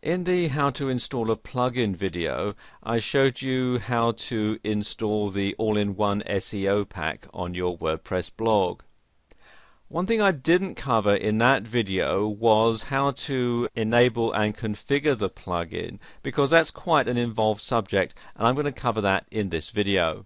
In the how to install a plugin video, I showed you how to install the all-in-one SEO pack on your WordPress blog. One thing I didn't cover in that video was how to enable and configure the plugin, because that's quite an involved subject, and I'm going to cover that in this video.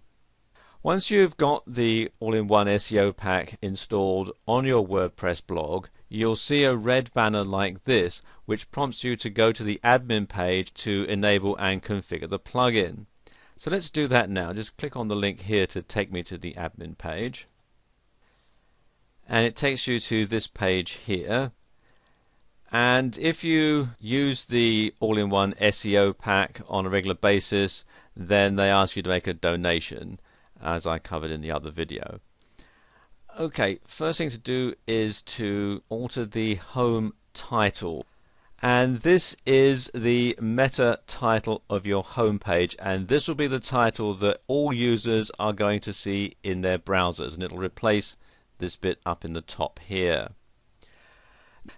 Once you've got the all-in-one SEO pack installed on your WordPress blog, you'll see a red banner like this, which prompts you to go to the admin page to enable and configure the plugin. So let's do that now. Just click on the link here to take me to the admin page. And it takes you to this page here. And if you use the all-in-one SEO pack on a regular basis, then they ask you to make a donation, as I covered in the other video. Okay, first thing to do is to alter the home title, and this is the meta title of your home page, and this will be the title that all users are going to see in their browsers, and it'll replace this bit up in the top here.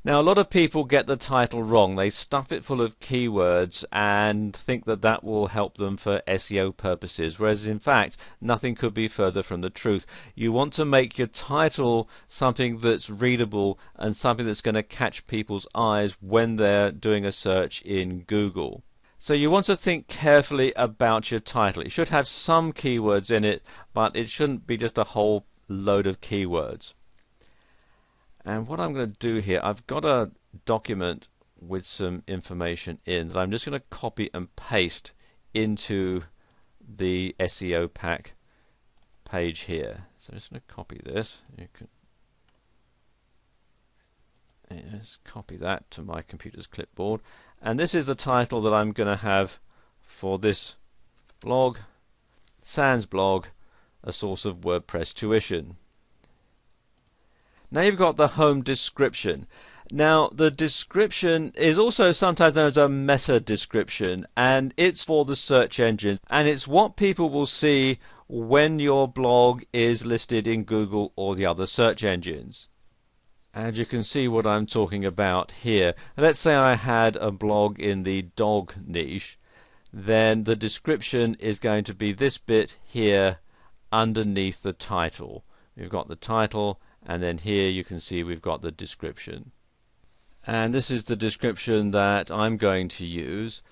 Now, a lot of people get the title wrong. They stuff it full of keywords and think that that will help them for SEO purposes, whereas in fact nothing could be further from the truth. You want to make your title something that's readable and something that's going to catch people's eyes when they're doing a search in Google. So you want to think carefully about your title. It should have some keywords in it, but it shouldn't be just a whole load of keywords. And what I'm going to do here, I've got a document with some information in that I'm just going to copy and paste into the SEO pack page here. So I'm just going to copy this. You can just copy that to my computer's clipboard. And this is the title that I'm going to have for this blog, Sans blog, a source of WordPress tuition. Now you've got the home description. Now the description is also sometimes known as a meta description, and it's for the search engine, and it's what people will see when your blog is listed in Google or the other search engines. And you can see what I'm talking about here. Let's say I had a blog in the dog niche, then the description is going to be this bit here underneath the title. We've got the title, and then here you can see we've got the description. And this is the description that I'm going to use.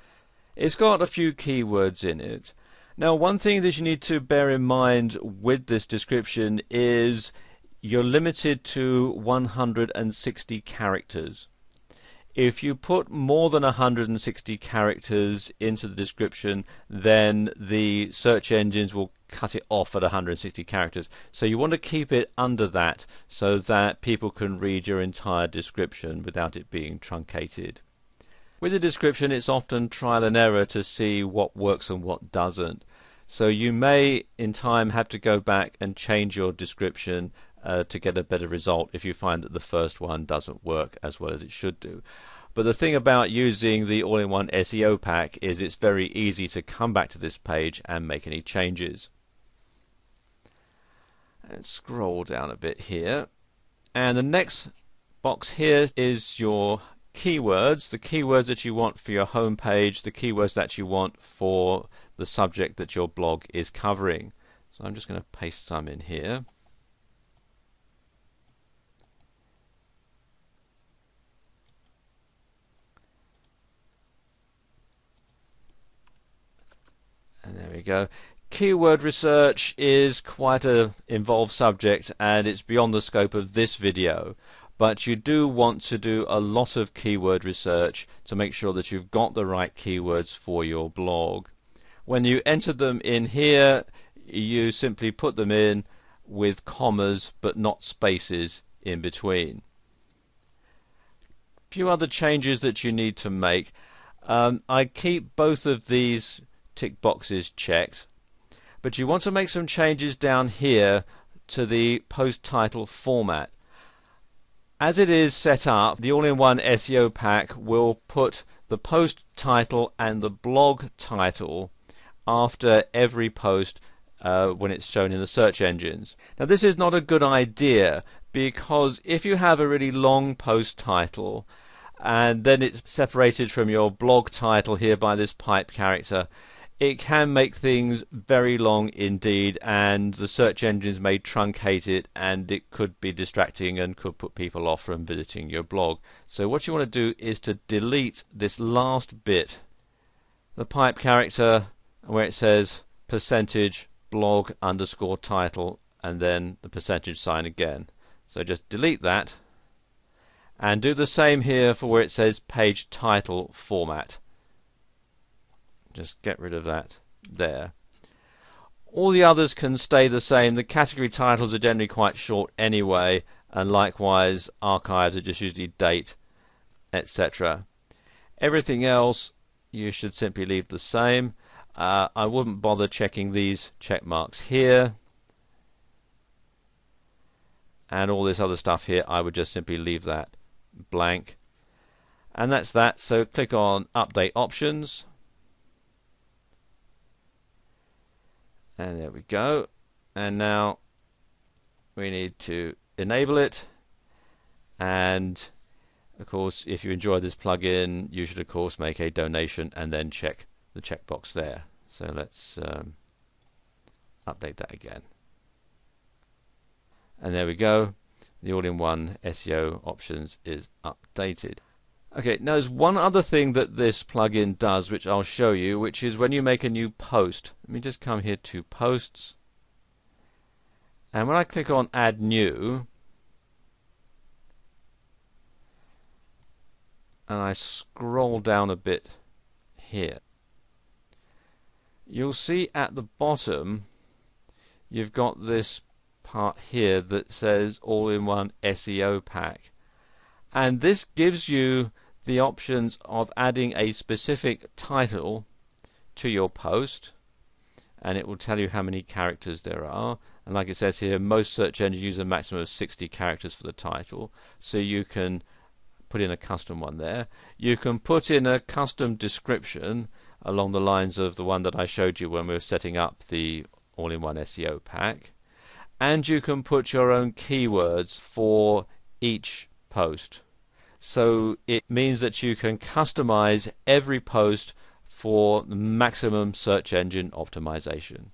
It's got a few keywords in it. Now, one thing that you need to bear in mind with this description is you're limited to 160 characters. If you put more than 160 characters into the description, then the search engines will cut it off at 160 characters. So you want to keep it under that so that people can read your entire description without it being truncated. With the description, it's often trial and error to see what works and what doesn't. So you may in time have to go back and change your description to get a better result if you find that the first one doesn't work as well as it should do. But the thing about using the all-in-one SEO pack is it's very easy to come back to this page and make any changes. Let's scroll down a bit here, and the next box here is your keywords, the keywords that you want for your home page, the keywords that you want for the subject that your blog is covering. So I'm just going to paste some in here. And there we go. Keyword research is quite an involved subject, and it's beyond the scope of this video. But you do want to do a lot of keyword research to make sure that you've got the right keywords for your blog. When you enter them in here, you simply put them in with commas but not spaces in between. A few other changes that you need to make. I keep both of these tick boxes checked, but you want to make some changes down here to the post title format. As it is set up, the all-in-one SEO pack will put the post title and the blog title after every post when it's shown in the search engines. Now this is not a good idea, because if you have a really long post title and then it's separated from your blog title here by this pipe character. It can make things very long indeed, and the search engines may truncate it, and it could be distracting and could put people off from visiting your blog. So what you want to do is to delete this last bit, the pipe character where it says percentage blog underscore title and then the percentage sign again. So just delete that, and do the same here for where it says page title format. Just get rid of that there. All the others can stay the same. The category titles are generally quite short anyway, and likewise archives are just usually date, etc. Everything else you should simply leave the same. I wouldn't bother checking these check marks here, and all this other stuff here I would just simply leave that blank, and that's that. So click on update options, and there we go. And now we need to enable it, and of course if you enjoy this plugin you should of course make a donation and then check the checkbox there. So let's update that again, and there we go. The all-in-one SEO options is updated. Okay, now there's one other thing that this plugin does which I'll show you, which is when you make a new post. Let me just come here to posts, and when I click on add new and I scroll down a bit here, you'll see at the bottom you've got this part here that says all-in-one SEO pack, and this gives you the options of adding a specific title to your post, and it will tell you how many characters there are. And like it says here, most search engines use a maximum of 60 characters for the title, so you can put in a custom one there. You can put in a custom description along the lines of the one that I showed you when we were setting up the all-in-one SEO pack, and you can put your own keywords for each post. So it means that you can customize every post for maximum search engine optimization.